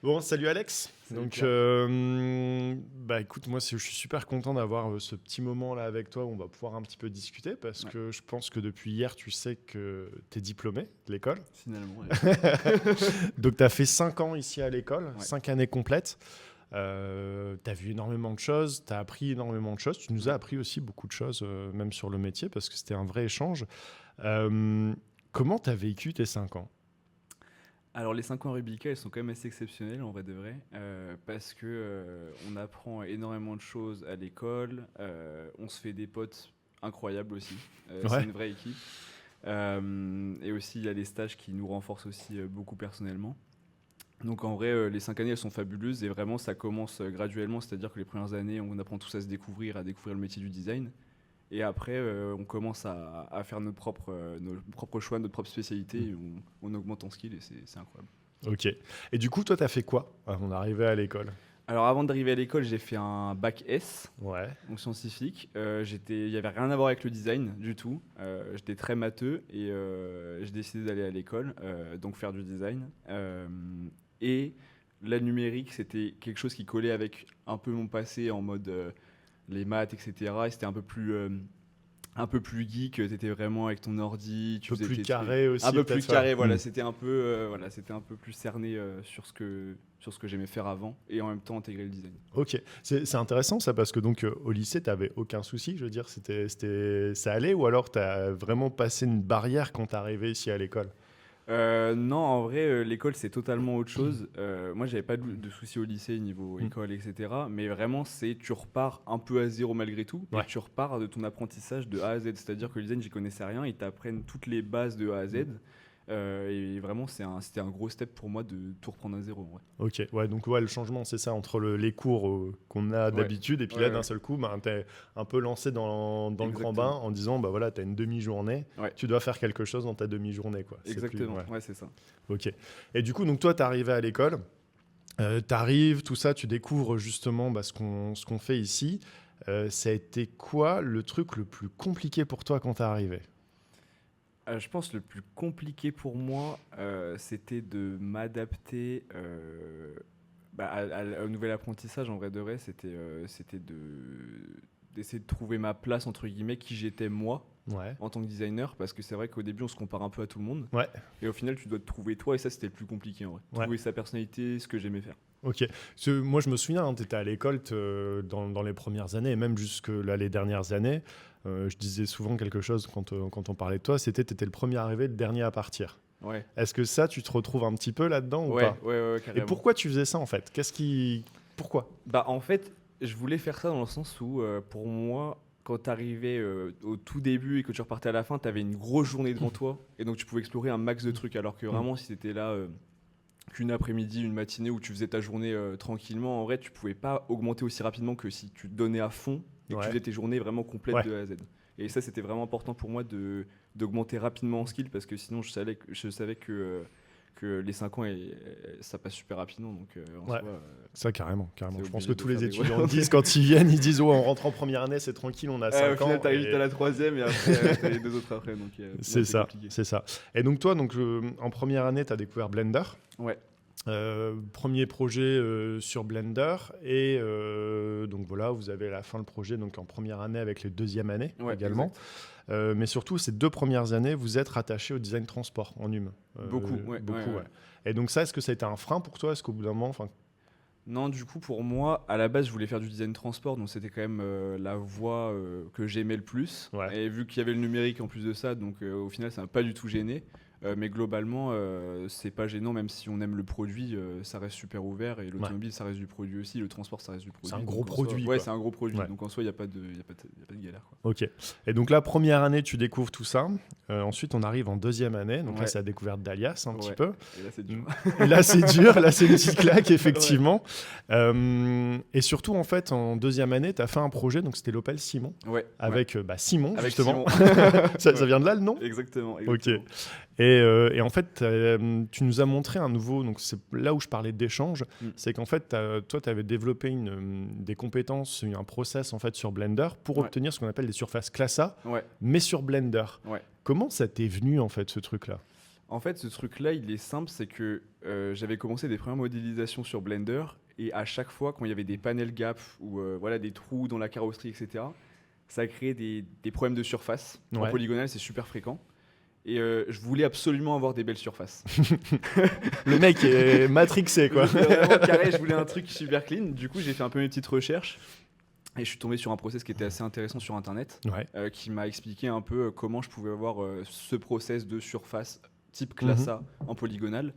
Bon, salut Alex. Salut Donc, Pierre. écoute, moi, je suis super content d'avoir ce petit moment là avec toi où on va pouvoir un petit peu discuter parce Ouais, que je pense que depuis hier, tu sais que tu es diplômé de l'école. finalement, ouais. Donc, tu as fait 5 ans ici à l'école, Ouais, 5 années complètes. Tu as vu énormément de choses, tu as appris énormément de choses. Tu nous as ouais. appris aussi beaucoup de choses, même sur le métier, parce que c'était un vrai échange. Euh, Comment tu as vécu tes 5 ans? Alors les 5 ans à Rubica, elles sont quand même assez exceptionnelles en vrai de vrai, parce que on apprend énormément de choses à l'école, on se fait des potes incroyables aussi, c'est Ouais, une vraie équipe. Et aussi il y a les stages qui nous renforcent aussi beaucoup personnellement. Donc en vrai, les 5 années elles sont fabuleuses et vraiment ça commence graduellement, c'est-à-dire que les premières années on apprend tous à découvrir le métier du design. Et après, on commence à faire nos propres choix, notre propre spécialité, et on augmente en skill et c'est incroyable. ok. Et du coup, toi, tu as fait quoi avant d'arriver à l'école? Alors avant d'arriver à l'école, j'ai fait un bac S, Ouais, donc scientifique. Il n'y avait rien à voir avec le design du tout. J'étais très matheux et j'ai décidé d'aller à l'école, donc faire du design. Et la numérique, c'était quelque chose qui collait avec un peu mon passé en mode les maths, etc. Et c'était un peu plus geek, t'étais vraiment avec ton ordi, un tu peu faisais plus tes trucs. carré Un aussi, peu plus peut-être. Ouais. carré, Hmm. voilà, c'était un peu plus cerné sur ce que j'aimais faire avant et en même temps intégrer le design. Ok, c'est intéressant ça parce que donc au lycée, tu n'avais aucun souci, je veux dire, ça allait ou alors tu as vraiment passé une barrière quand tu es arrivé ici à l'école? Non, en vrai, l'école c'est totalement autre chose. Moi, j'avais pas de soucis au lycée niveau Hmm. école, etc. Mais vraiment, tu repars un peu à zéro malgré tout et Ouais. tu repars de ton apprentissage de A à Z. C'est-à-dire que le design, j'y connaissais rien, ils t'apprennent toutes les bases de A à Z. Hmm. Et vraiment, c'était un gros step pour moi de tout reprendre à zéro. En vrai. Ok, ouais, donc ouais, le changement, c'est ça, entre les cours qu'on a Ouais, d'habitude et puis ouais, là, d'un ouais, seul coup, tu es un peu lancé dans le grand bain exactement. en disant, bah voilà, tu as une demi-journée, Ouais, tu dois faire quelque chose dans ta demi-journée, quoi. C'est plus, exactement. ouais, Ouais, c'est ça. ok. Et du coup, donc toi, tu es arrivé à l'école. T'arrives, tout ça, tu découvres justement ce qu'on fait ici. Ça a été quoi le truc le plus compliqué pour toi quand t'es arrivé? Je pense le plus compliqué pour moi, c'était de m'adapter au nouvel apprentissage. En vrai de vrai, c'était d'essayer de trouver ma place, entre guillemets, qui j'étais moi Ouais, en tant que designer. Parce que c'est vrai qu'au début, on se compare un peu à tout le monde. ouais, Et au final, tu dois te trouver toi. Et ça, c'était le plus compliqué en vrai. ouais. Trouver sa personnalité, ce que j'aimais faire. Ok. Moi, je me souviens, hein, tu étais à l'école dans les premières années et même jusque là, les dernières années. Je disais souvent quelque chose quand on parlait de toi, c'était tu étais le premier arrivé, le dernier à partir. Ouais, Est-ce que ça, tu te retrouves un petit peu là-dedans ou ouais, pas? ouais, ouais, ouais, Et carrément. pourquoi tu faisais ça en fait? Pourquoi? Bah, en fait, je voulais faire ça dans le sens où, pour moi, quand tu arrivais au tout début et que tu repartais à la fin, tu avais une grosse journée devant toi et donc tu pouvais explorer un max de trucs. Alors que Mm. vraiment, si tu étais là qu'une après-midi, une matinée où tu faisais ta journée tranquillement, en vrai, tu pouvais pas augmenter aussi rapidement que si tu te donnais à fond et que tu Ouais, faisais tes journées vraiment complètes ouais. de A à Z. Et ça, c'était vraiment important pour moi d'augmenter rapidement en skill parce que sinon, je savais que les 5 ans, ça passe super rapidement. Donc, en Ouais, soi, ça carrément, carrément. t'es Je pense que obligé de tous les faire des étudiants gros. le disent quand ils viennent, ils disent ouais, on rentre en première année, c'est tranquille, on a Au 5 final, ans t'arrives vite à et la troisième et après, t'as les deux autres après. Donc, ouais, c'est c'est ça, compliqué. c'est ça. Et donc toi, en première année, tu as découvert Blender. Ouais, Premier projet sur Blender et donc voilà, vous avez à la fin le projet donc en première année avec les deuxième années ouais, également. exact. Mais surtout, ces 2 premières années, vous êtes rattaché au design transport en UM. Beaucoup, ouais, ouais, Beaucoup, ouais. ouais. Et donc ça, est-ce que ça a été un frein pour toi? Est-ce qu'au bout d'un moment, enfin, Non, du coup, pour moi, à la base, je voulais faire du design transport, donc c'était quand même la voie que j'aimais le plus. ouais, Et vu qu'il y avait le numérique en plus de ça, donc au final, ça m'a pas du tout gêné. Mais globalement, c'est pas gênant, même si on aime le produit, ça reste super ouvert. Et ouais, l'automobile, ça reste du produit aussi. Le transport, ça reste du c'est un produit. gros Donc en soi, produit ouais, quoi. c'est un gros produit. Ouais. Donc en soi, il n'y a pas de galère, quoi. Ok. Et donc là, première année, tu découvres tout ça. Ensuite, on arrive en deuxième année. Donc là, Ouais, c'est la découverte d'Alias un petit ouais. peu. Et là, c'est dur. Là, c'est dur. Là, c'est une petite claque, Ouais, effectivement. Et surtout, en fait, en deuxième année, tu as fait un projet. Donc, c'était l'Opel Simon. ouais, ouais. Avec Simon, Avec justement. Simon. Ça Ouais. vient de là, le nom? Exactement, Ok. exactement. Et en fait, tu nous as montré un nouveau. Donc, c'est là où je parlais d'échange. Mm. C'est qu'en fait, toi, tu avais développé des compétences, un process en fait, sur Blender pour Ouais, obtenir ce qu'on appelle des surfaces classe A, ouais, mais sur Blender. ouais. Comment ça t'est venu, en fait, ce truc-là? En fait, ce truc-là, il est simple, c'est que j'avais commencé des premières modélisations sur Blender, et à chaque fois, quand il y avait des panel gaps ou voilà, des trous dans la carrosserie, etc., ça créait des problèmes de surface. En Ouais. polygonal, c'est super fréquent. Et je voulais absolument avoir des belles surfaces. Le mec est matrixé, quoi. J'étais vraiment carré, je voulais un truc super clean. Du coup, j'ai fait un peu mes petites recherches. Et je suis tombé sur un process qui était assez intéressant sur Internet, Ouais. qui m'a expliqué un peu comment je pouvais avoir ce process de surface type Mhm. classe A en polygonal.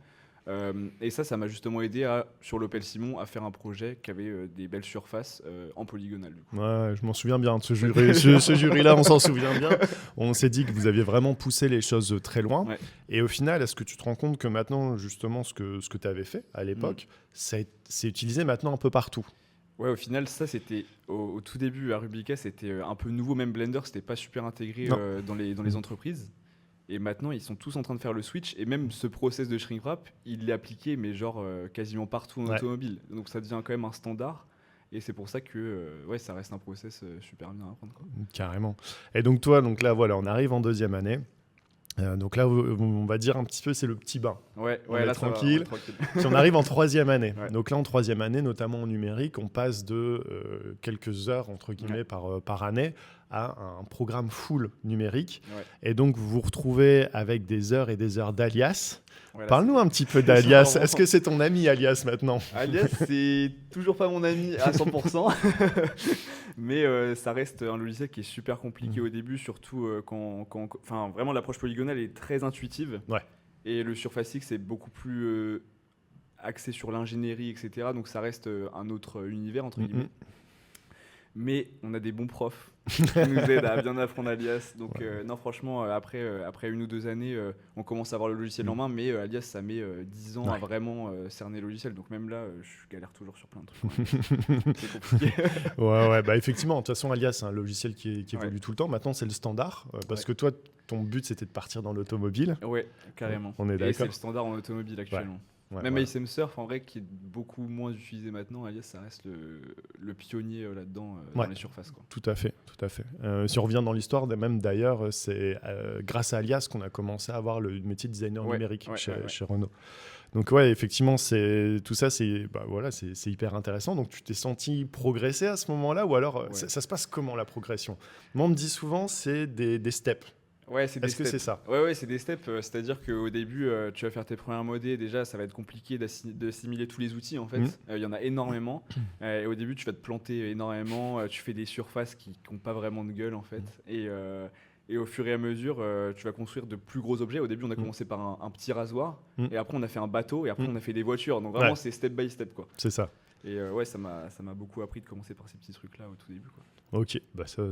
Et ça m'a justement aidé sur l'Opel Simon à faire un projet qui avait des belles surfaces en polygonal. Du coup. Ouais, je m'en souviens bien de ce jury. Ce jury-là, on s'en souvient bien. On s'est dit que vous aviez vraiment poussé les choses très loin. Ouais. Et au final, est-ce que tu te rends compte que maintenant, justement, ce que tu avais fait à l'époque, c'est utilisé maintenant un peu partout? Ouais, au final, ça c'était au tout début à Rubica, c'était un peu nouveau, même Blender, c'était pas super intégré Non. dans les entreprises. Et maintenant, ils sont tous en train de faire le switch. Et même ce process de shrink wrap, il l'est appliqué, mais genre quasiment partout en Ouais. automobile. Donc ça devient quand même un standard. Et c'est pour ça que ouais, ça reste un process super bien à apprendre, quoi. Carrément. Et donc toi, donc là, voilà, on arrive en deuxième année. Donc là, on va dire un petit peu, c'est le petit bain. Ouais, On est là, ça va, tranquille. on est tranquille. Puis on arrive en troisième année. Ouais. Donc là, en troisième année, notamment en numérique, on passe de quelques heures, entre guillemets, par année à un programme full numérique. Ouais. Et donc, vous vous retrouvez avec des heures et des heures d'Alias. Ouais, là, Parle-nous un petit peu c'est d'Alias. vraiment- Est-ce que c'est ton ami Alias maintenant? Alias, c'est toujours pas mon ami à 100%, mais ça reste un logiciel qui est super compliqué au début, surtout enfin, vraiment l'approche polygonale est très intuitive. Ouais. Et le Surface X est beaucoup plus axé sur l'ingénierie, etc. Donc ça reste un autre univers, entre guillemets. Mais on a des bons profs qui nous aident à bien apprendre Alias. Donc non, franchement, après 1 ou 2 années, on commence à avoir le logiciel en main, mais Alias, ça met 10 ans à vraiment cerner le logiciel. Donc même là, je galère toujours sur plein de trucs. C'est compliqué. Ouais, bah effectivement, de toute façon, Alias, c'est un logiciel qui évolue Ouais. tout le temps. Maintenant, c'est le standard, parce Ouais. que toi, ton but, c'était de partir dans l'automobile. Ouais, carrément. On est Et c'est d'accord. le standard en automobile actuellement. Ouais, Même voilà. ISM Surf, en vrai, qui est beaucoup moins utilisé maintenant, Alias, ça reste le pionnier là-dedans, Ouais. dans les surfaces, quoi. Tout à fait, tout à fait. Si on revient dans l'histoire, même d'ailleurs, c'est grâce à Alias qu'on a commencé à avoir le métier de designer Ouais, numérique ouais, chez, ouais. chez Renault. Donc ouais, effectivement, tout ça, c'est voilà, c'est hyper intéressant. Donc tu t'es senti progresser à ce moment-là, ou alors Ouais. ça se passe comment la progression? Moi, on me dit souvent c'est des steps. Ouais, c'est des Est-ce que steps. c'est ça? Ouais, c'est des steps. C'est-à-dire qu'au début, tu vas faire tes premières modées. Déjà, ça va être compliqué d'assimiler tous les outils, en fait. Mhm. Il y en a énormément. Et au début, tu vas te planter énormément. Tu fais des surfaces qui n'ont pas vraiment de gueule, en fait. Et au fur et à mesure, tu vas construire de plus gros objets. Au début, on a commencé par un petit rasoir. Mhm. Et après, on a fait un bateau. Et après, Mhm. on a fait des voitures. Donc vraiment, Ouais. c'est step by step, quoi. C'est ça. Et ouais, ça m'a beaucoup appris de commencer par ces petits trucs-là au tout début, quoi. Ok, bah ça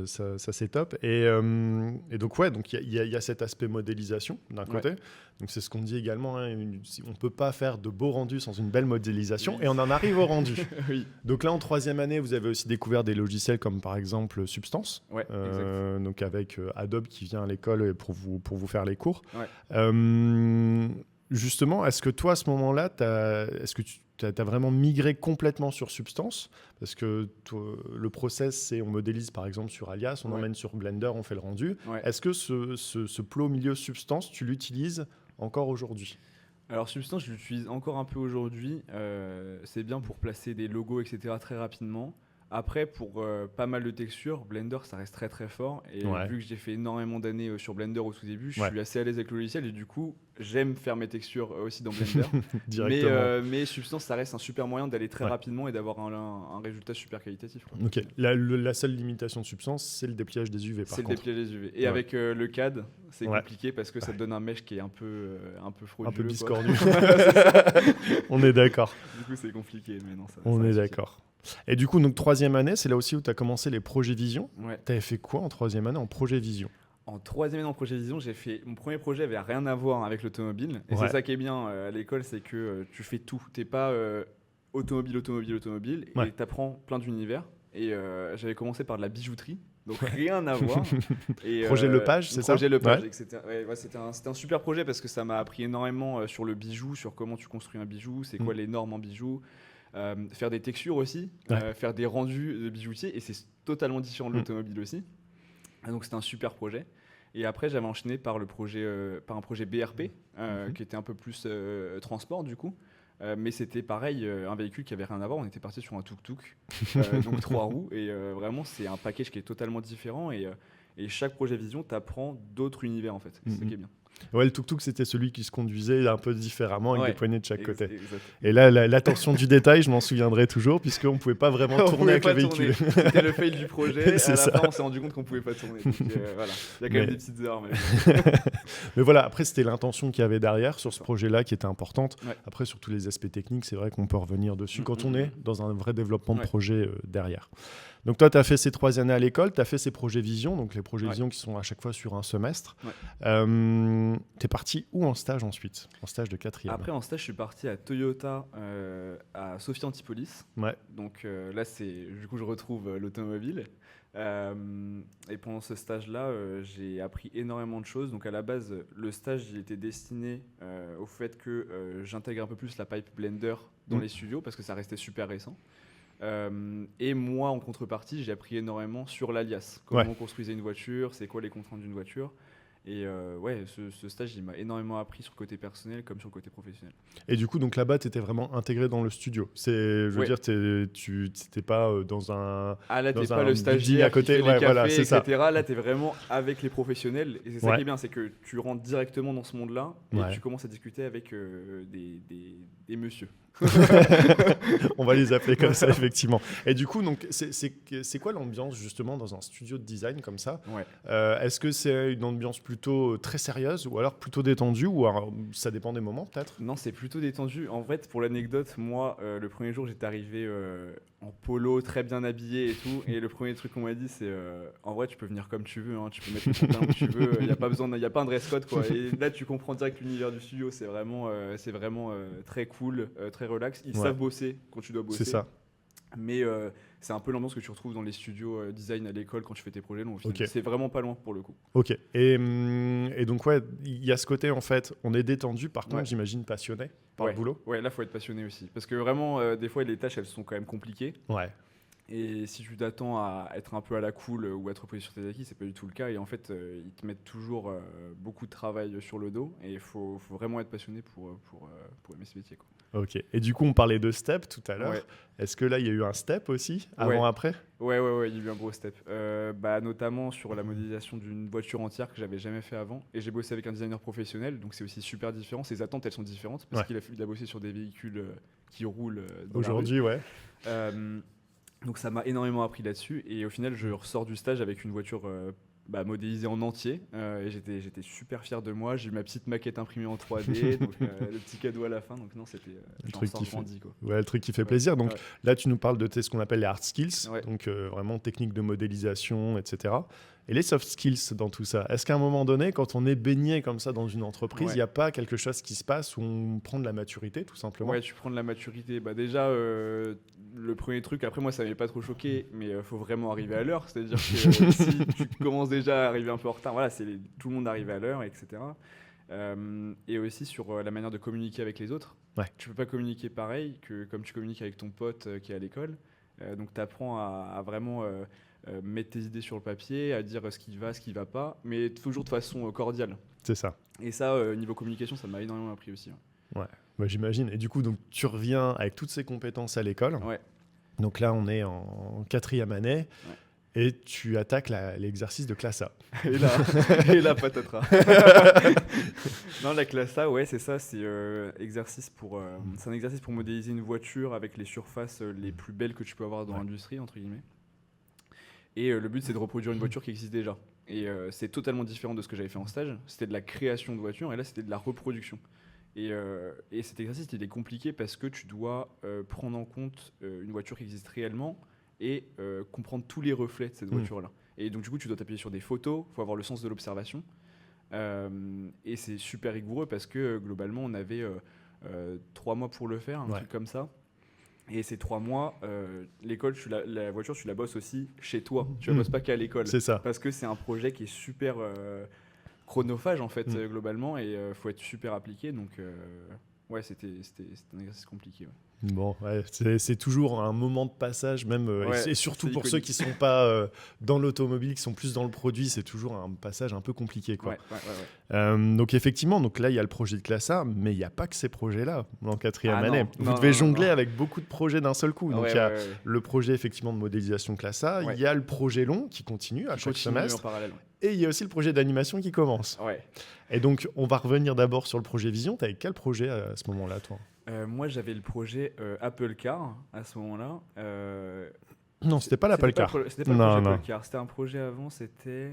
c'est top. Et donc ouais, donc il y a cet aspect modélisation d'un côté. Donc c'est ce qu'on dit également. Hein, on peut pas faire de beaux rendus sans une belle modélisation, Oui. et on en arrive au rendu. Oui. Donc là, en troisième année, vous avez aussi découvert des logiciels comme par exemple Substance. Ouais, exact. Donc avec Adobe qui vient à l'école pour vous faire les cours. Ouais. Justement, est-ce que toi, à ce moment-là, est-ce que tu as vraiment migré complètement sur Substance? Parce que le process, c'est on modélise par exemple sur Alias, on Ouais. emmène sur Blender, on fait le rendu. Ouais. Est-ce que ce plot milieu Substance, tu l'utilises encore aujourd'hui? Alors Substance, je l'utilise encore un peu aujourd'hui. C'est bien pour placer des logos, etc. très rapidement. Après, pour pas mal de textures, Blender, ça reste très très fort. Et Ouais. vu que j'ai fait énormément d'années sur Blender au tout début, je Ouais. suis assez à l'aise avec le logiciel. Et du coup, j'aime faire mes textures aussi dans Blender. Directement. mais Substance, ça reste un super moyen d'aller très Ouais. rapidement et d'avoir un résultat super qualitatif, quoi. Ok. La seule limitation de Substance, c'est le dépliage des UV par C'est le contre. dépliage des UV. Et Ouais. avec le CAD, c'est Ouais. compliqué parce que ça te donne un mesh qui est un peu frauduleux. Un peu quoi. biscornu. On est d'accord. Du coup, c'est compliqué. Mais non, ça On ça est suffit. d'accord. Et du coup, donc troisième année, c'est là aussi où tu as commencé les projets vision. Ouais. Tu avais fait quoi en troisième année en projet vision? En troisième année en projet vision, j'ai fait mon premier projet avait rien à voir avec l'automobile. Et Ouais. c'est ça qui est bien à l'école, c'est que tu fais tout. T'es pas automobile. Ouais. Et t'apprends plein d'univers. Et j'avais commencé par de la bijouterie. Donc rien à voir. Et, Projet Lepage, c'est ça? Projet Lepage, Ouais. etc. Ouais, c'était un super projet parce que ça m'a appris énormément sur le bijou, sur comment tu construis un bijou, c'est quoi les normes en bijou. Faire des textures aussi, Ouais. faire des rendus de bijoutiers. Et c'est totalement différent de l'automobile aussi. Donc c'était un super projet. Et après, j'avais enchaîné par un projet BRP, qui était un peu plus transport du coup. Mais c'était pareil, un véhicule qui avait rien à voir. On était parti sur un tuk-tuk, donc 3 roues. Et vraiment, c'est un package qui est totalement différent. Et chaque projet vision t'apprend d'autres univers en fait. C'est ça qui est bien. Ouais, le tuk-tuk, c'était celui qui se conduisait un peu différemment avec des poignées de chaque côté. Exact. Et là, l'attention du détail, je m'en souviendrai toujours, puisqu'on ne pouvait pas vraiment tourner avec le véhicule. C'était le fail du projet. C'est à ça. la fin, on s'est rendu compte qu'on ne pouvait pas tourner. Donc, voilà. Il y a quand même des petites erreurs. Mais voilà, après, c'était l'intention qu'il y avait derrière sur ce projet-là qui était importante. Ouais. Après, sur tous les aspects techniques, c'est vrai qu'on peut revenir dessus quand on est dans un vrai développement de projet derrière. Donc toi, tu as fait ces 3 années à l'école, tu as fait ces projets vision, donc les projets vision qui sont à chaque fois sur un semestre. Ouais. Tu es parti où en stage ensuite? En stage de 4e? Après, en stage, je suis parti à Toyota, à Sophia Antipolis. Ouais. Donc là, du coup, je retrouve l'automobile. Et pendant ce stage-là, j'ai appris énormément de choses. Donc à la base, le stage, il était destiné au fait que j'intègre un peu plus la pipe blender dans les studios, parce que ça restait super récent. Et moi, en contrepartie, j'ai appris énormément sur l'alias. Comment on construisait une voiture, c'est quoi les contraintes d'une voiture. Et ce stage, il m'a énormément appris sur le côté personnel comme sur le côté professionnel. Et du coup, donc là-bas, tu étais vraiment intégré dans le studio. Je veux dire, tu n'étais pas dans un. Ah là, t'es pas un le stagiaire à côté. qui fait les cafés, voilà, c'est etc. ça. Là, t'es vraiment avec les professionnels. Et c'est ça qui est bien, c'est que tu rentres directement dans ce monde-là et tu commences à discuter avec des messieurs. On va les appeler comme ça, effectivement. Et du coup, donc, c'est quoi l'ambiance justement dans un studio de design comme ça? Est-ce que c'est une ambiance plutôt très sérieuse ou alors plutôt détendue, ou alors, ça dépend des moments peut-être? Non, c'est plutôt détendu. En fait, pour l'anecdote, moi, le premier jour, j'étais arrivé en polo, très bien habillé et tout. Et le premier truc qu'on m'a dit, c'est en vrai, tu peux venir comme tu veux, hein, tu peux mettre le pantalon que tu veux. Il n'y a pas besoin, il y a pas un dress code, quoi. Et là, tu comprends direct l'univers du studio. C'est vraiment très cool, très relax. Ils savent bosser quand tu dois bosser. C'est ça. Mais c'est un peu l'ambiance que tu retrouves dans les studios design à l'école quand tu fais tes projets. Donc, c'est vraiment pas loin pour le coup. Ok. Et donc, il y a ce côté, en fait, on est détendu, par contre, j'imagine passionné par le boulot. Ouais, là, il faut être passionné aussi. Parce que vraiment, des fois, les tâches, elles sont quand même compliquées. Ouais. Et si tu t'attends à être un peu à la cool ou à être reposé sur tes acquis, c'est pas du tout le cas. Et en fait, ils te mettent toujours beaucoup de travail sur le dos. Et il faut vraiment être passionné pour aimer ce métier, quoi. Ok. Et du coup, on parlait de step tout à l'heure. Est-ce que là, il y a eu un step aussi, avant-après? Ouais, il y a eu un gros step. Notamment sur la modélisation d'une voiture entière que j'avais jamais fait avant. Et j'ai bossé avec un designer professionnel, donc c'est aussi super différent. Ses attentes, elles sont différentes parce qu'il a bossé sur des véhicules qui roulent dans aujourd'hui, la rue. Donc ça m'a énormément appris là-dessus. Et au final, je ressors du stage avec une voiture modélisée en entier. Et j'étais super fier de moi. J'ai eu ma petite maquette imprimée en 3D, donc le petit cadeau à la fin. Donc non, c'était le truc qui grandi, quoi. Ouais, le truc qui fait plaisir. Donc là, tu nous parles de ce qu'on appelle les hard skills, donc vraiment techniques de modélisation, etc. Et les soft skills dans tout ça. Est-ce qu'à un moment donné, quand on est baigné comme ça dans une entreprise, il n'y a pas quelque chose qui se passe où on prend de la maturité, tout simplement? Ouais, tu prends de la maturité. Déjà, le premier truc, après moi, ça ne m'avait pas trop choqué, mais il faut vraiment arriver à l'heure. C'est-à-dire que si tu commences déjà à arriver un peu en retard, voilà, tout le monde arrive à l'heure, etc. Et aussi sur la manière de communiquer avec les autres. Tu ne peux pas communiquer pareil que comme tu communiques avec ton pote qui est à l'école. Donc tu apprends à vraiment mettre tes idées sur le papier, à dire ce qui va, ce qui ne va pas, mais toujours de façon cordiale. C'est ça. Et ça, niveau communication, ça m'a énormément appris aussi. Ouais, j'imagine. Et du coup, donc, tu reviens avec toutes ces compétences à l'école. Donc là, on est en 4e année. Et tu attaques l'exercice de classe A. Et là patatras. Non, la classe A, c'est ça. C'est un exercice pour modéliser une voiture avec les surfaces les plus belles que tu peux avoir dans l'industrie, entre guillemets. Et le but, c'est de reproduire une voiture qui existe déjà. Et c'est totalement différent de ce que j'avais fait en stage. C'était de la création de voiture et là, c'était de la reproduction. Et cet exercice, il est compliqué parce que tu dois prendre en compte une voiture qui existe réellement et comprendre tous les reflets de cette voiture-là. Et donc, du coup, tu dois t'appuyer sur des photos, il faut avoir le sens de l'observation. Et c'est super rigoureux parce que globalement, on avait 3 mois pour le faire, un truc comme ça. Et ces 3 mois, l'école, la voiture, tu la bosses aussi chez toi. Tu la bosses pas qu'à l'école. C'est ça. Parce que c'est un projet qui est super chronophage, en fait, globalement, et il faut être super appliqué. Donc, c'était un exercice compliqué. Bon, ouais, c'est toujours un moment de passage, même, Ouais, et surtout c'est pour ceux iconique. qui sont pas dans l'automobile, qui sont plus dans le produit, c'est toujours un passage un peu compliqué, quoi. Ouais. Donc effectivement, donc là, il y a le projet de classe A, mais il n'y a pas que ces projets-là en quatrième Ah année. non, Vous non, devez non, non, non. jongler avec beaucoup de projets d'un seul coup. Ah Donc ouais, il y a ouais. le projet effectivement de modélisation classe A, il Ouais. y a le projet long qui continue à Qui chaque continue en semestre, parallèle. et il y a aussi le projet d'animation qui commence. Ouais. Et donc, on va revenir d'abord sur le projet Vision. Tu avais quel projet à ce moment-là, toi? Moi, j'avais le projet Apple Car à ce moment-là. Non, c'était pas l'Apple Car. C'était pas le Non, projet non. Apple Car. C'était un projet avant, c'était...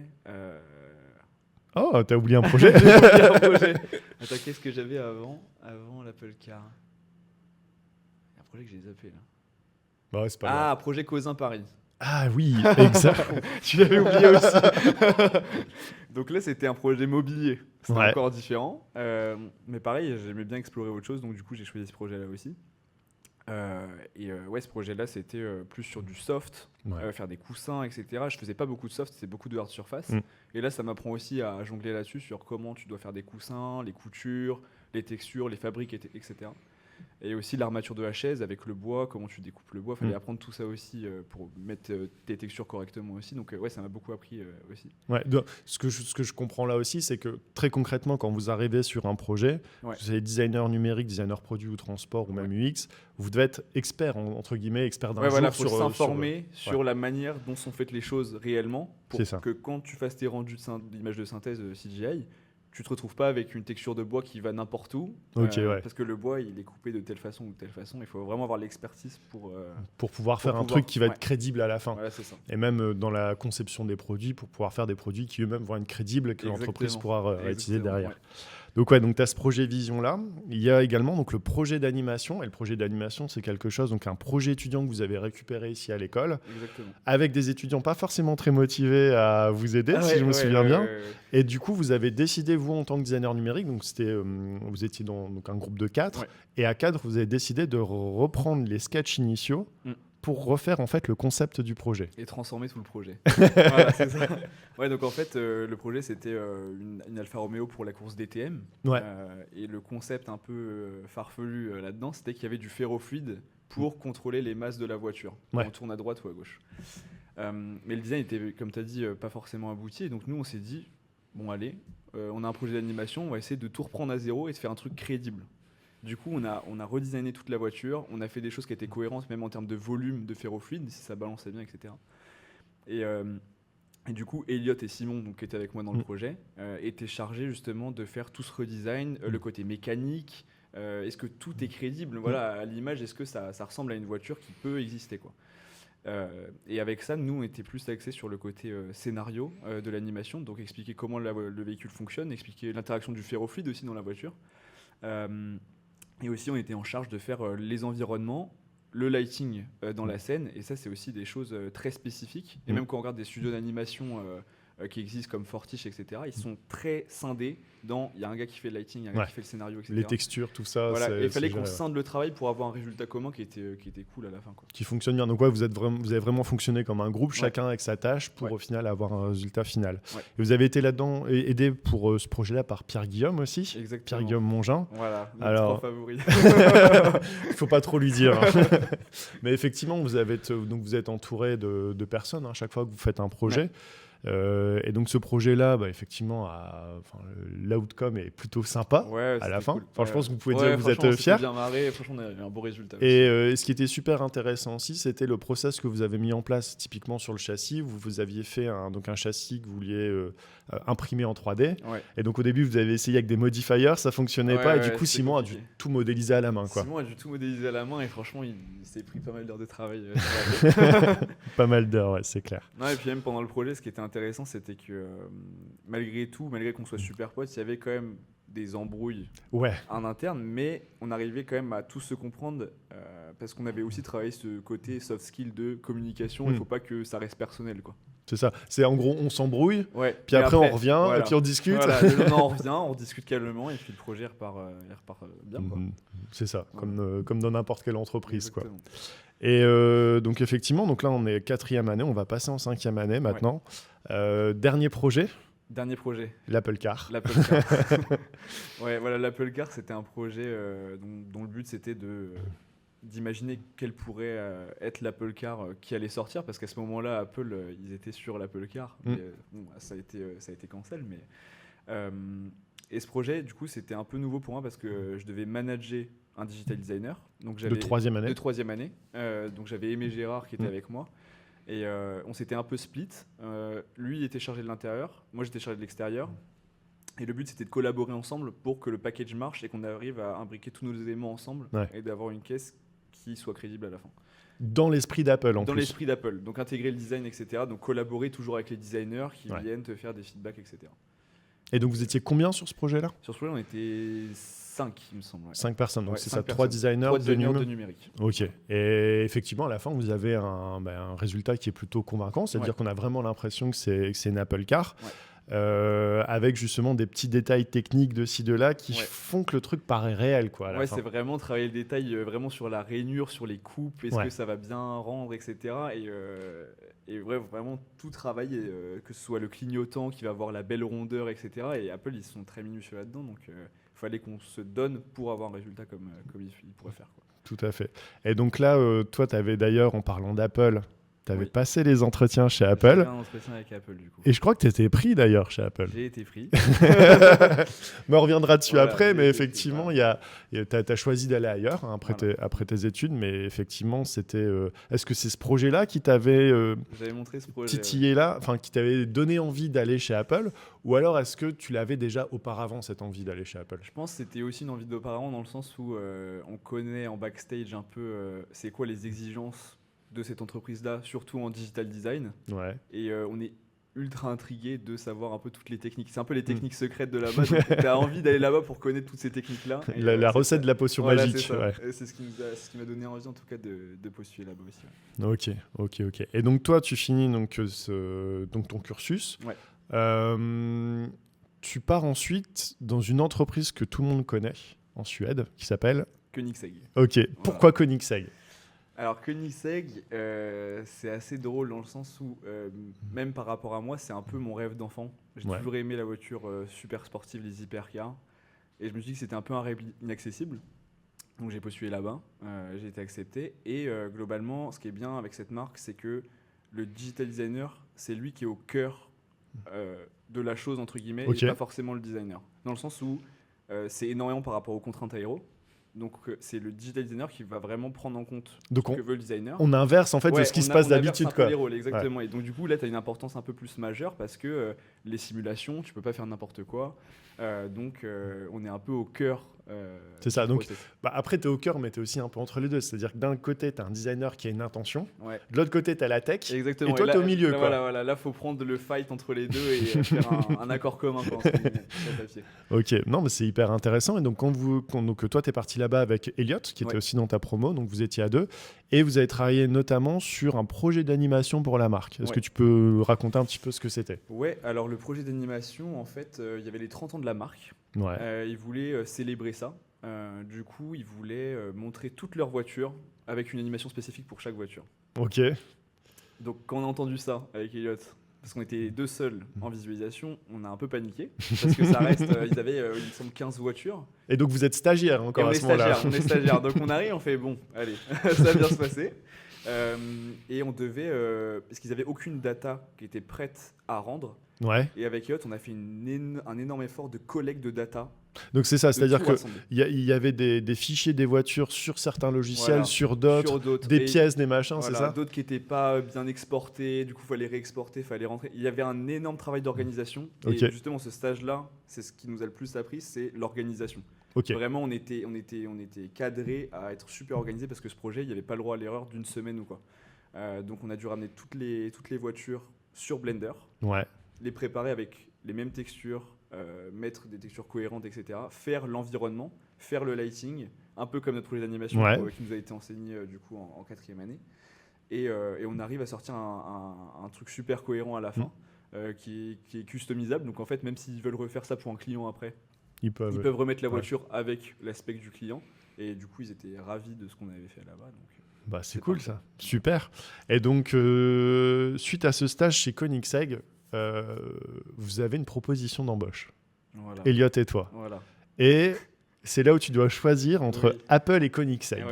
Oh, t'as oublié un projet? J'ai oublié un projet. Attends, qu'est-ce que j'avais avant l'Apple Car? Il y a un projet que j'ai zappé là. Bah ouais, c'est pas grave. Ah, projet Cousin Paris. Ah oui, exact. Tu l'avais oublié aussi. Donc là, c'était un projet mobilier. C'était Ouais. encore différent. Mais pareil, j'aimais bien explorer autre chose. Donc du coup, j'ai choisi ce projet-là aussi. Ouais, ce projet-là, c'était plus sur du soft, Ouais. faire des coussins, etc. Je faisais pas beaucoup de soft, c'était beaucoup de hard surface. Mm. Et là, ça m'apprend aussi à jongler là-dessus sur comment tu dois faire des coussins, les coutures, les textures, les fabriques, etc. Et aussi l'armature de la chaise avec le bois, comment tu découpes le bois. Fallait apprendre tout ça aussi pour mettre tes textures correctement aussi. Donc ouais, ça m'a beaucoup appris aussi. Ouais, ce que je comprends là aussi, c'est que très concrètement, quand vous arrivez sur un projet, Ouais. vous êtes designer numérique, designer produit ou transport ou même UX, vous devez être expert, entre guillemets, expert d'un Ouais, jour voilà, faut sur s'informer sur la manière dont sont faites les choses réellement pour C'est ça. que quand tu fasses tes rendus d'images de synthèse CGI, tu te retrouves pas avec une texture de bois qui va n'importe où. Ok, ouais. Parce que le bois, il est coupé de telle façon ou de telle façon. Il faut vraiment avoir l'expertise pour pouvoir faire un pouvoir- truc qui va ouais. être crédible à la fin. Voilà, c'est ça. Et même dans la conception des produits, pour pouvoir faire des produits qui eux-mêmes vont être crédibles et que l'entreprise Exactement. pourra réutiliser Exactement, derrière. ouais. Donc ouais, donc tu as ce projet Vision-là. Il y a également donc, le projet d'animation. Et le projet d'animation, c'est quelque chose, donc un projet étudiant que vous avez récupéré ici à l'école, Exactement. avec des étudiants pas forcément très motivés à vous aider, si je me souviens bien. Et du coup, vous avez décidé, vous, en tant que designer numérique, donc vous étiez dans donc, un groupe de 4, Ouais. et à 4, vous avez décidé de reprendre les sketchs initiaux pour refaire en fait le concept du projet. Et transformer tout le projet. Voilà, c'est ça. Ouais, donc en fait, le projet, c'était une Alfa Romeo pour la course DTM. Ouais. Et le concept un peu farfelu là-dedans, c'était qu'il y avait du ferrofluide pour contrôler les masses de la voiture. Ouais. On tourne à droite ou à gauche. Mais le design était, comme tu as dit, pas forcément abouti. Et donc nous, on s'est dit, bon allez, on a un projet d'animation, on va essayer de tout reprendre à zéro et de faire un truc crédible. Du coup, on a redesigné toute la voiture, on a fait des choses qui étaient cohérentes, même en termes de volume de ferrofluide, si ça balançait bien, etc. Et du coup, Elliot et Simon, donc, qui étaient avec moi dans le projet, étaient chargés justement de faire tout ce redesign, le côté mécanique. Est-ce que tout est crédible? Voilà, à l'image, est-ce que ça ressemble à une voiture qui peut exister, quoi. Et avec ça, nous, on était plus axés sur le côté scénario de l'animation, donc expliquer comment le véhicule fonctionne, expliquer l'interaction du ferrofluide aussi dans la voiture. Et aussi, on était en charge de faire les environnements, le lighting dans la scène, et ça, c'est aussi des choses très spécifiques. Et même quand on regarde des studios d'animation qui existent comme Fortiche, etc., ils sont très scindés dans... Il y a un gars qui fait le lighting, il y a un gars qui fait le scénario, etc. Les textures, tout ça. Voilà. Et il fallait qu'on géré, scinde le travail pour avoir un résultat commun qui était cool à la fin, quoi. qui fonctionne bien. Donc ouais, vous avez vraiment fonctionné comme un groupe, chacun avec sa tâche, pour Ouais. au final avoir un résultat final. Ouais. Et vous avez été là-dedans aidé pour ce projet-là par Pierre-Guillaume aussi. Exactement. Pierre-Guillaume Mongin. Voilà, notre Alors- trois favoris. Il faut pas trop lui dire. Mais effectivement, vous êtes entouré de personnes à chaque fois que vous faites un projet. Et donc ce projet-là, effectivement, l'outcome est plutôt sympa Ouais, à la c'était fin. cool. Enfin, je pense que vous pouvez dire que vous franchement, on êtes s'était fiers. bien marré, et franchement, on a eu un beau résultat. aussi. Et ce qui était super intéressant aussi, c'était le process que vous avez mis en place, typiquement sur le châssis. Vous aviez fait un châssis que vous vouliez imprimer en 3D. Ouais. Et donc au début, vous avez essayé avec des modifiers, ça fonctionnait Ouais, pas. Et ouais, du coup, c'était Simon a dû compliqué. tout modéliser à la main, quoi. Simon a dû tout modéliser à la main et franchement, il s'est pris pas mal d'heures de travail. Sur la tête. Pas mal d'heures, ouais, c'est clair. Non, et puis même pendant le projet, ce qui était intéressant, c'était que malgré tout, malgré qu'on soit super potes, il y avait quand même des embrouilles Ouais, en interne, mais on arrivait quand même à tous se comprendre parce qu'on avait aussi travaillé ce côté soft skill de communication. Il faut pas que ça reste personnel, quoi. c'est ça. C'est en gros, on s'embrouille, Ouais. puis Et après on revient, voilà. et puis on discute. Voilà, non, on revient, on discute calmement et puis le projet repart bien, quoi. C'est ça, Ouais. comme dans n'importe quelle entreprise, quoi. Exactement. Et donc effectivement, donc là on est 4e année, on va passer en 5e année maintenant. Dernier projet, Dernier projet. l'Apple Car. L'Apple Car. Ouais, voilà, l'Apple Car, c'était un projet dont le but c'était de d'imaginer quel pourrait être l'Apple Car qui allait sortir, parce qu'à ce moment-là, Apple, ils étaient sur l'Apple Car. Mais, bon, ça a été cancel, mais... et ce projet, du coup, c'était un peu nouveau pour moi parce que je devais manager un digital designer. Donc De troisième année. De troisième année. Donc j'avais Aimé Gérard qui était avec moi. Et on s'était un peu split. Lui, il était chargé de l'intérieur. Moi, j'étais chargé de l'extérieur. Et le but, c'était de collaborer ensemble pour que le package marche et qu'on arrive à imbriquer tous nos éléments ensemble et d'avoir une caisse qui soit crédible à la fin. Dans l'esprit d'Apple, en plus. Dans l'esprit d'Apple. Donc intégrer le design, etc. Donc collaborer toujours avec les designers qui viennent te faire des feedbacks, etc. Et donc vous étiez combien sur ce projet-là ? Sur ce projet, on était 5, il me semble. 5 personnes, donc c'est ça, 3 designers de numérique. Ok. Et effectivement, à la fin, vous avez un résultat qui est plutôt convaincant, c'est-à-dire qu'on a vraiment l'impression que c'est une Apple Car. Avec justement des petits détails techniques de ci de là qui font que le truc paraît réel, quoi, à la fin. C'est vraiment travailler le détail vraiment sur la rainure, sur les coupes, est-ce que ça va bien rendre, etc. Et vraiment tout travailler, que ce soit le clignotant qui va avoir la belle rondeur, etc. Et Apple, ils sont très minutieux là-dedans, donc il fallait qu'on se donne pour avoir un résultat comme ils pourraient faire, quoi. Tout à fait. Et donc là, toi, tu avais d'ailleurs, en parlant d'Apple, tu avais passé les entretiens chez Apple. J'ai fait un entretien avec Apple, du coup. Et je crois que tu étais pris d'ailleurs chez Apple. J'ai été pris. Mais on reviendra dessus après. Mais effectivement, tu as choisi d'aller ailleurs après tes études. Mais effectivement, c'était. Est-ce que c'est ce projet-là qui t'avait montré ce projet, titillé là, enfin qui t'avait donné envie d'aller chez Apple, ou alors est-ce que tu l'avais déjà auparavant cette envie d'aller chez Apple ? Je pense que c'était aussi une envie d'auparavant dans le sens où on connaît en backstage un peu c'est quoi les exigences de cette entreprise-là, surtout en digital design. Et on est ultra intrigué de savoir un peu toutes les techniques. C'est un peu les techniques secrètes de là-bas. Tu as envie d'aller là-bas pour connaître toutes ces techniques-là. La recette de la potion magique. C'est ce qui m'a donné envie, en tout cas, de postuler là-bas aussi. Ok. Et donc, toi, tu finis donc ton cursus. Tu pars ensuite dans une entreprise que tout le monde connaît en Suède, qui s'appelle Koenigsegg. Ok. Pourquoi Koenigsegg ? Alors Koenigsegg, c'est assez drôle dans le sens où, même par rapport à moi, c'est un peu mon rêve d'enfant. J'ai toujours aimé la voiture super sportive, les hypercars. Et je me suis dit que c'était un peu un rêve inaccessible. Donc j'ai postulé là-bas, j'ai été accepté. Et globalement, ce qui est bien avec cette marque, c'est que le digital designer, c'est lui qui est au cœur de la chose, entre guillemets, et pas forcément le designer. Dans le sens où c'est énormément par rapport aux contraintes aéro. Donc c'est le digital designer qui va vraiment prendre en compte ce que veut le designer. On inverse en fait de ce qui se passe d'habitude. Les rôles, exactement. Et donc du coup là tu as une importance un peu plus majeure parce que les simulations, tu peux pas faire n'importe quoi. Donc on est un peu au cœur. C'est ça. Donc après tu es au cœur mais tu es aussi un peu entre les deux. C'est-à-dire que d'un côté tu as un designer qui a une intention, de l'autre côté tu as la tech. Exactement. Et toi tu es au milieu. Voilà, là faut prendre le fight entre les deux et faire un accord commun. Ok, non mais c'est hyper intéressant. Et donc donc toi tu es parti là-bas avec Elliot qui était aussi dans ta promo, donc vous étiez à deux et vous avez travaillé notamment sur un projet d'animation pour la marque. Est-ce que tu peux raconter un petit peu ce que c'était ? Ouais, alors le projet d'animation, en fait, il y avait les 30 ans de la marque. Ils voulaient célébrer ça. Du coup, ils voulaient montrer toutes leurs voitures avec une animation spécifique pour chaque voiture. Ok. Donc quand on a entendu ça avec Elliot, parce qu'on était deux seuls en visualisation, on a un peu paniqué. Parce que ça reste, ils avaient, il me semble, 15 voitures. Et donc vous êtes stagiaire encore à ce moment-là. On est stagiaire. Donc on arrive, on fait bon, allez, ça va bien se passer. Et on devait, parce qu'ils n'avaient aucune data qui était prête à rendre. Et avec Elliot, on a fait un énorme effort de collecte de data. Donc c'est ça, c'est-à-dire qu'il y avait des fichiers des voitures sur certains logiciels, sur d'autres, des pièces, des machins, c'est ça ? D'autres qui n'étaient pas bien exportés, du coup il fallait réexporter, il fallait rentrer. Il y avait un énorme travail d'organisation. Et justement ce stage-là, c'est ce qui nous a le plus appris, c'est l'organisation. Vraiment on était cadré à être super organisé parce que ce projet, il n'y avait pas le droit à l'erreur d'une semaine ou quoi. Donc on a dû ramener toutes les voitures sur Blender, les préparer avec les mêmes textures, mettre des textures cohérentes, etc. Faire l'environnement, faire le lighting, un peu comme notre projet d'animation qui nous a été enseigné du coup en 4e année. Et on arrive à sortir un truc super cohérent à la fin, qui est customisable. Donc en fait, même s'ils veulent refaire ça pour un client après, ils peuvent remettre la voiture avec l'aspect du client. Et du coup, ils étaient ravis de ce qu'on avait fait là-bas. Donc, c'est cool ça, super. Et donc, suite à ce stage chez Koenigsegg, vous avez une proposition d'embauche. Elliot et toi. Et c'est là où tu dois choisir entre Apple et Koenigsegg.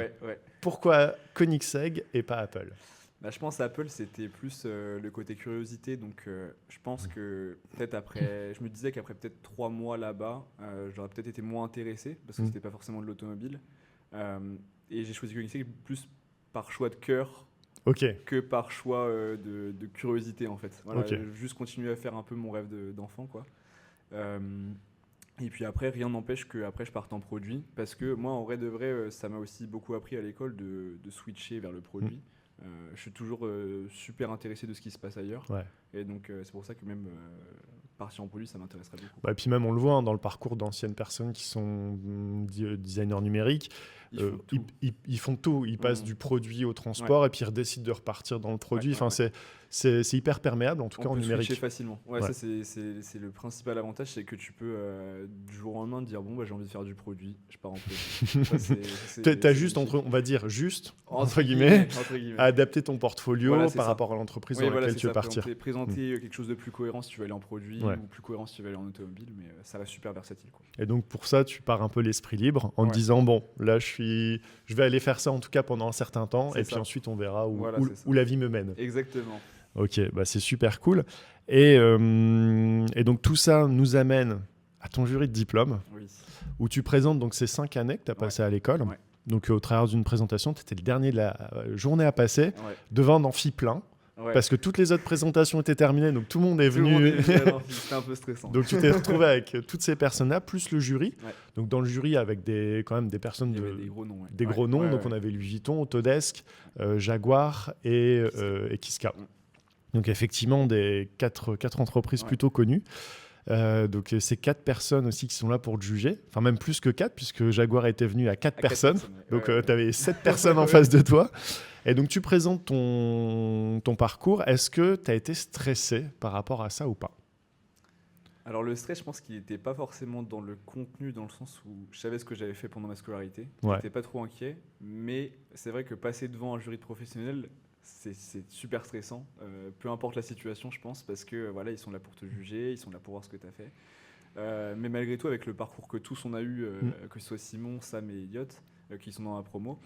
Pourquoi Koenigsegg et pas Apple? Bah, je pense Apple, c'était plus le côté curiosité. Donc, je pense que peut-être après, je me disais qu'après peut-être 3 mois là-bas, j'aurais peut-être été moins intéressé parce que c'était pas forcément de l'automobile. Et j'ai choisi Koenigsegg plus par choix de cœur Ok, que par choix de curiosité en fait. Voilà, Ok. juste continuer à faire un peu mon rêve d'enfant quoi. Euh, et puis après, rien n'empêche que après je parte en produit parce que moi en vrai de vrai, ça m'a aussi beaucoup appris à l'école de switcher vers le produit. Je suis toujours super intéressé de ce qui se passe ailleurs. ouais. Et donc c'est pour ça que même partir en produit, ça m'intéresserait beaucoup. Bah, et puis même, on le voit dans le parcours d'anciennes personnes qui sont designers numériques. Ils font tout. Ils font tout. Ils passent Mhm. du produit au transport et puis ils décident de repartir dans le produit. Enfin, c'est hyper perméable, en tout cas On en peut switcher numérique. facilement. Ouais, Ouais. ça c'est le principal avantage, c'est que tu peux du jour au lendemain te dire bon bah j'ai envie de faire du produit, je pars en produit. Ça, T'as c'est juste, magnifique. on va dire juste, entre guillemets, Entre guillemets. à adapter ton portfolio Voilà, c'est par ça. rapport à l'entreprise Oui, dans voilà, laquelle c'est tu veux ça, partir. présenter quelque chose de plus cohérent si tu veux aller en produit Ouais. ou plus cohérent si tu veux aller en automobile, mais ça reste super versatile quoi. Et donc pour ça, tu pars un peu l'esprit libre en te Ouais. disant bon, là je vais aller faire ça en tout cas pendant un certain temps C'est et puis ça. ensuite on verra Voilà, c'est ça. où la vie me mène. Exactement. Ok, bah c'est super cool. Et donc tout ça nous amène à ton jury de diplôme Oui. où tu présentes donc ces 5 années que tu as passées à l'école. Ouais. Donc au travers d'une présentation, tu étais le dernier de la journée à passer Ouais. devant un amphi plein Ouais. parce que toutes les autres présentations étaient terminées, donc tout le monde est Tout le venu. monde est venu à l'amphi, c'était un peu stressant. Donc tu t'es retrouvé avec toutes ces personnes-là, plus le jury. Ouais. Donc dans le jury, avec quand même des personnes Il y avait des gros noms. Ouais. des Ouais. gros noms. Ouais, Donc ouais. on avait Louis Vuitton, Autodesk, Jaguar et Kiska. Mm. Donc effectivement, quatre entreprises Ouais. plutôt connues. Donc ces 4 personnes aussi qui sont là pour te juger. Enfin même plus que 4, puisque Jaguar était venu à 4 À quatre personnes. ouais. Donc Ouais, ouais. tu avais 7 personnes en face de toi. Et donc tu présentes ton parcours. Est-ce que tu as été stressé par rapport à ça ou pas? Alors le stress, je pense qu'il n'était pas forcément dans le contenu, dans le sens où je savais ce que j'avais fait pendant ma scolarité. Ouais. J'étais pas trop inquiet, mais c'est vrai que passer devant un jury de professionnels, c'est super stressant. Peu importe la situation, je pense, parce que voilà, ils sont là pour te juger, ils sont là pour voir ce que tu as fait. Mais malgré tout, avec le parcours que tous on a eu, que ce soit Simon, Sam et Elliot, qui sont dans la promo,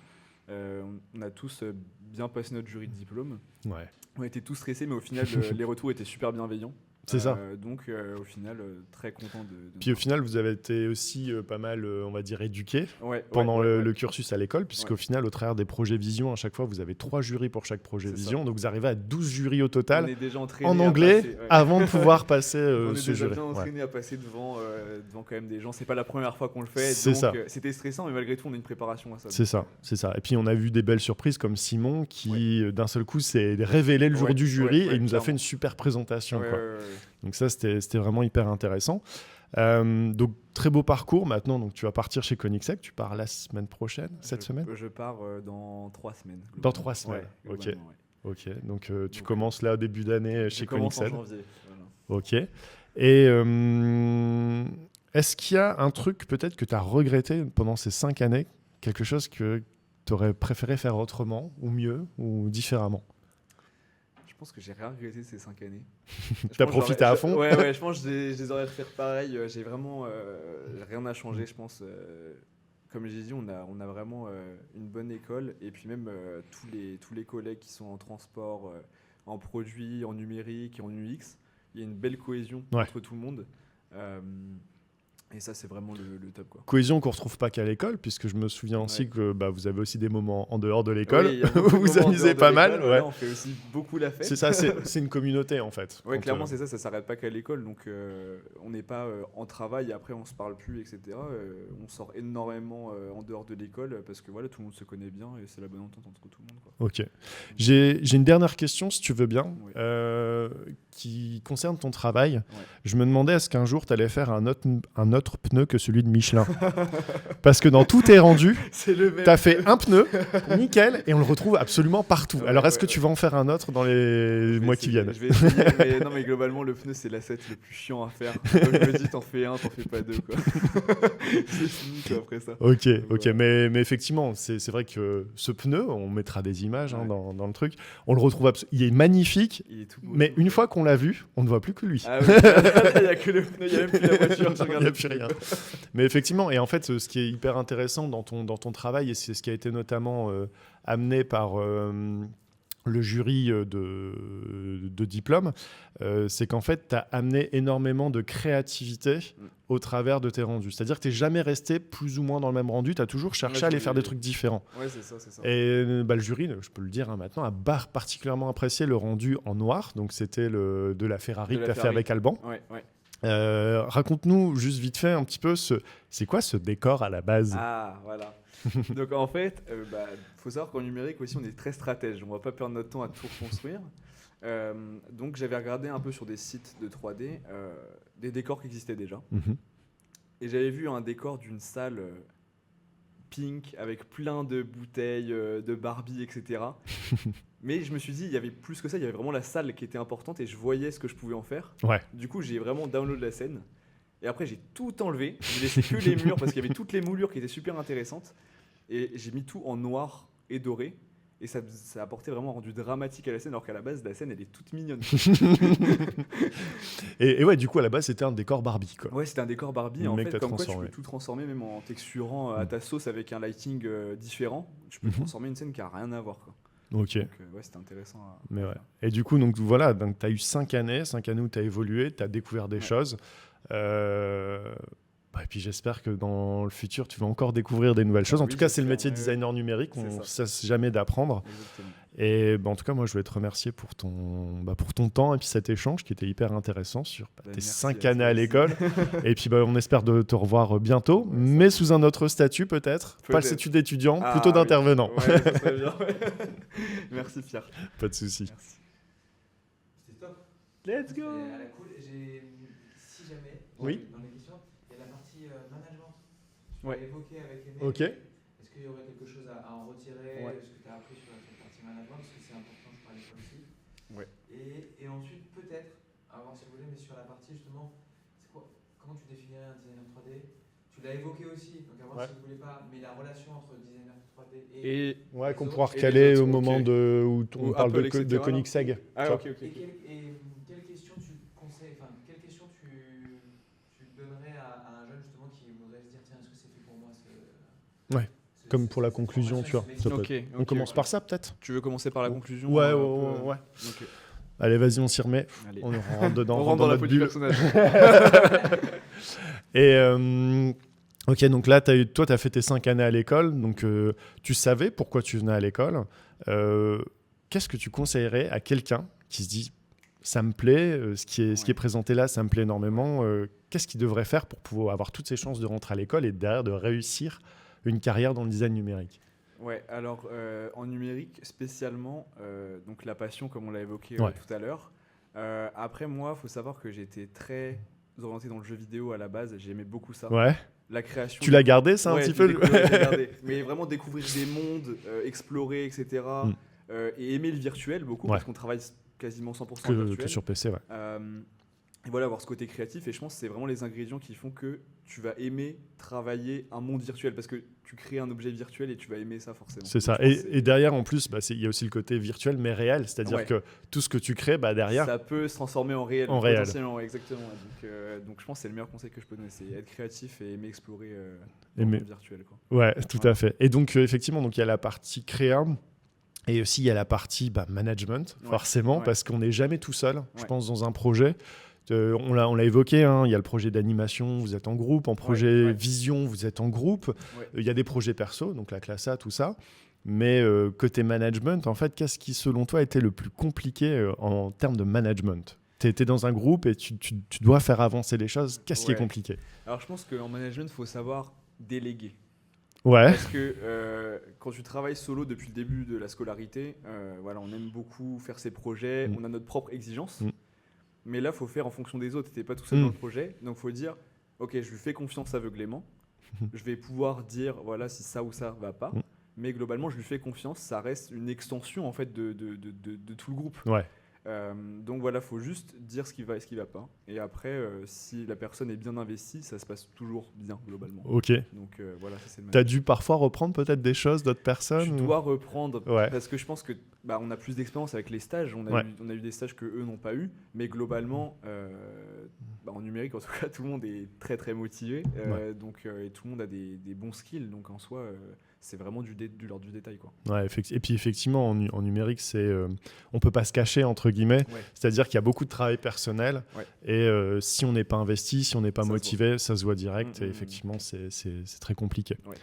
on a tous bien passé notre jury de diplôme. Ouais. On était tous stressés, mais au final, les retours étaient super bienveillants. C'est ça. Donc, au final, très content de Puis au final, vous avez été aussi pas mal, on va dire, éduqués Ouais, pendant ouais, le cursus à l'école, puisqu'au final, au travers des projets Vision, à chaque fois, vous avez 3 jurys pour chaque projet C'est ça. Vision. Donc vous arrivez à 12 jurys au On total est déjà entraîné en à anglais passer, ouais. avant de pouvoir passer On est ce déjà jury. bien Ouais. entraîné à passer devant quand même des gens. C'est pas la première fois qu'on le fait. C'est donc, ça. C'était stressant, mais malgré tout, on a une préparation à ça. C'est donc, ça, c'est ça. Et puis on a vu des belles surprises comme Simon qui, d'un seul coup, s'est révélé le jour Ouais, du jury ouais, et il nous a clairement. fait une super présentation. ouais, quoi. ouais, ouais. Donc ça, c'était vraiment hyper intéressant. Donc très beau parcours. Maintenant, donc tu vas partir chez Koenigsegg. Tu pars la semaine prochaine, cette semaine. Je pars dans 3 semaines. Dans globalement. 3 semaines, Ouais, ok. globalement, ouais. Ok. Donc tu Donc, commences là au début d'année Je chez commence en Koenigsegg. janvier. Voilà. Ok. Et est-ce qu'il y a un truc peut-être que tu as regretté pendant ces 5 années, quelque chose que tu aurais préféré faire autrement ou mieux ou différemment? Je pense que j'ai rien regretté ces 5 années. T'as profité à fond? Ouais, je pense que je les aurais fait pareil. J'ai vraiment rien à changer, je pense. Comme j'ai dit, on a vraiment une bonne école. Et puis même tous les collègues qui sont en transport, en produit, en numérique et en UX, il y a une belle cohésion Ouais. entre tout le monde. Et ça, c'est vraiment le top, quoi. Cohésion qu'on retrouve pas qu'à l'école, puisque je me souviens aussi Ouais. que vous avez aussi des moments en dehors de l'école Oui, il y a où beaucoup de vous moments en amusez dehors de pas mal. l'école, ouais. voilà, on fait aussi beaucoup la fête. C'est ça, c'est une communauté en fait. Ouais, Quand, clairement, c'est ça, ça s'arrête pas qu'à l'école, donc on n'est pas en travail et après on se parle plus, etc. On sort énormément en dehors de l'école parce que voilà, tout le monde se connaît bien et c'est la bonne entente entre tout le monde, quoi. Ok. J'ai une dernière question, si tu veux bien, Oui. qui concerne ton travail. Ouais. Je me demandais est-ce qu'un jour tu allais faire un autre pneu que celui de Michelin. Parce que dans tout tes rendus, C'est le même. tu as fait un pneu, nickel, et on le retrouve absolument partout. Ouais, Alors est-ce que ouais, tu vas en faire un autre dans les mois qui viennent? Je vais essayer, mais non, mais globalement, le pneu, c'est l'asset le plus chiant à faire. Donc je me dis, t'en fais un, t'en fais pas deux, quoi. C'est fini, quoi, après ça. Ok, Voilà. mais effectivement, c'est vrai que ce pneu, on mettra des images Ouais. dans le truc, on le retrouve, il est magnifique, Il est tout beau, mais tout une beau. fois qu'on l'a vu, on ne voit plus que lui. Ah oui, il n'y a que le pneu, il n'y a même plus la voiture. Je regarde Il y a le plus plus rien. Mais effectivement, et en fait, ce qui est hyper intéressant dans ton travail, et c'est ce qui a été notamment amené par le jury de diplôme, c'est qu'en fait, tu as amené énormément de créativité au travers de tes rendus. C'est-à-dire que tu n'es jamais resté plus ou moins dans le même rendu, tu as toujours cherché à aller faire des trucs différents. Ouais, c'est ça, c'est ça. Et le jury, je peux le dire maintenant, a particulièrement apprécié le rendu en noir. Donc, c'était de la Ferrari que tu as fait avec Alban. Ouais, ouais. Raconte-nous juste vite fait un petit peu, c'est quoi ce décor à la base? Ah, voilà. Donc en fait, faut savoir qu'en numérique aussi, on est très stratège. On va pas perdre notre temps à tout reconstruire. Donc j'avais regardé un peu sur des sites de 3D des décors qui existaient déjà. Et j'avais vu un décor d'une salle pink avec plein de bouteilles, de Barbie, etc. Mais je me suis dit, il y avait plus que ça. Il y avait vraiment la salle qui était importante et je voyais ce que je pouvais en faire. Ouais. Du coup, j'ai vraiment download la scène. Et après, j'ai tout enlevé. J'ai laissé que les murs parce qu'il y avait toutes les moulures qui étaient super intéressantes. Et j'ai mis tout en noir et doré. Et ça apportait vraiment un rendu dramatique à la scène, alors qu'à la base, la scène, elle est toute mignonne. et ouais, du coup, à la base, c'était un décor Barbie, quoi. Ouais, c'était un décor Barbie. Le En mec fait, t'a comme quoi, tu transformé. peux tout transformer, même en texturant à ta sauce avec un lighting différent. Tu peux transformer une scène qui n'a rien à voir, quoi. Ok. Donc, ouais, c'était intéressant. Mais ouais. Et du coup, donc voilà, donc tu as eu 5 années où tu as évolué, tu as découvert des choses. Et puis j'espère que dans le futur, tu vas encore découvrir des nouvelles choses. En tout cas, c'est le métier de designer numérique, on ne cesse jamais d'apprendre. Exactement. Et en tout cas, moi, je voulais te remercier pour ton temps et puis cet échange qui était hyper intéressant sur tes 5 années à l'école. Et puis, on espère de te revoir bientôt, mais sous un autre statut peut-être. Pas le statut d'étudiant, plutôt d'intervenant. Oui. Ouais, ça serait bien. Merci Pierre. Pas de souci. Merci. C'était top. Let's go. Cool. Si jamais, Oui. dans les questions, il y a la partie management. Tu Ouais. l'as évoqué avec Aimé. Ok. Est-ce qu'il y aurait quelque chose à en retirer Ouais. de ce que tu as appris sur cette partie management? Parce que c'est important, je parlais comme aussi. Ouais. Et ensuite, peut-être, à voir si vous voulez, mais sur la partie justement, comment tu définirais un designer 3D? Tu l'as évoqué aussi, donc à voir si vous voulez pas, mais la relation entre designer 3D et Ouais, qu'on les pourra autres, recaler autres, au moment ok. où on Ou parle Apple, de etc., Koenigsegg. Ah, ok. Et quelle question tu conseilles, enfin, quelle question tu donnerais à un jeune justement qui voudrait se dire tiens, est-ce que c'est fait pour moi Ouais, comme pour la conclusion, tu vois. Ça peut Ok. être- On commence par ça peut-être? Tu veux commencer par la conclusion? Ouais, un ouais, peu ouais. Ok. Allez, vas-y, on s'y remet. Allez. On rentre dedans. On rentre dans la notre peau du bulle. personnage. Et ok, donc là, toi, tu as fait tes 5 années à l'école, donc tu savais pourquoi tu venais à l'école. Qu'est-ce que tu conseillerais à quelqu'un qui se dit ça me plaît, ce qui est présenté là, ça me plaît énormément, qu'est-ce qu'il devrait faire pour pouvoir avoir toutes ses chances de rentrer à l'école et derrière de réussir une carrière dans le design numérique? Ouais, alors en numérique spécialement, donc la passion comme on l'a évoqué tout à l'heure. Après moi, il faut savoir que j'étais très orienté dans le jeu vidéo à la base, j'aimais beaucoup ça. Ouais. La création. Tu l'as gardé ça un petit peu? Je l'ai gardé. Mais vraiment découvrir des mondes, explorer, etc. Et aimer le virtuel beaucoup parce qu'on travaille quasiment 100% en virtuel. Que sur PC, ouais. Et voilà, avoir ce côté créatif. Et je pense que c'est vraiment les ingrédients qui font que tu vas aimer travailler un monde virtuel parce que tu crées un objet virtuel et tu vas aimer ça forcément. C'est ça. Et derrière, en plus, il y a aussi le côté virtuel mais réel. C'est-à-dire que tout ce que tu crées, derrière. Ça peut se transformer en réel. En réel. Potentiellement, exactement. Donc je pense que c'est le meilleur conseil que je peux donner. C'est être créatif et aimer explorer le monde virtuel. Quoi. Ouais, tout à fait. Et donc, effectivement, il y a la partie créa. Et aussi, il y a la partie management, forcément, parce qu'on n'est jamais tout seul, je pense, dans un projet. On l'a évoqué, il y a le projet d'animation, vous êtes en groupe. En projet vision, vous êtes en groupe. Il y a des projets perso, donc la classe A, tout ça. Mais côté management, en fait, qu'est-ce qui, selon toi, a été le plus compliqué en termes de management? Tu es dans un groupe et tu dois faire avancer les choses. Qu'est-ce qui est compliqué? Alors, je pense qu'en management, il faut savoir déléguer. Ouais. Parce que quand tu travailles solo depuis le début de la scolarité, on aime beaucoup faire ses projets, on a notre propre exigence. Mais là, il faut faire en fonction des autres. Tu n'es pas tout seul dans le projet. Donc, il faut dire, OK, je lui fais confiance aveuglément. Je vais pouvoir dire, voilà, si ça ou ça ne va pas. Mais globalement, je lui fais confiance. Ça reste une extension en fait, de tout le groupe. Ouais. Donc voilà, faut juste dire ce qui va et ce qui va pas. Et après, si la personne est bien investie, ça se passe toujours bien globalement. Ok. Donc voilà, ça c'est le T'as dû parfois reprendre peut-être des choses d'autres personnes Tu ou- dois reprendre Ouais. parce que je pense que on a plus d'expérience avec les stages. On a eu des stages que eux n'ont pas eu, mais globalement, en numérique en tout cas, tout le monde est très très motivé, donc et tout le monde a des bons skills. Donc en soi, c'est vraiment du l'ordre du détail quoi. Ouais, et puis effectivement, en numérique, on peut pas se cacher entre guillemets. Ouais. C'est-à-dire qu'il y a beaucoup de travail personnel Ouais. et si on n'est pas investi, si on n'est pas Ça se motivé, ça se voit direct Mm, et mm, effectivement, c'est très compliqué. Ouais.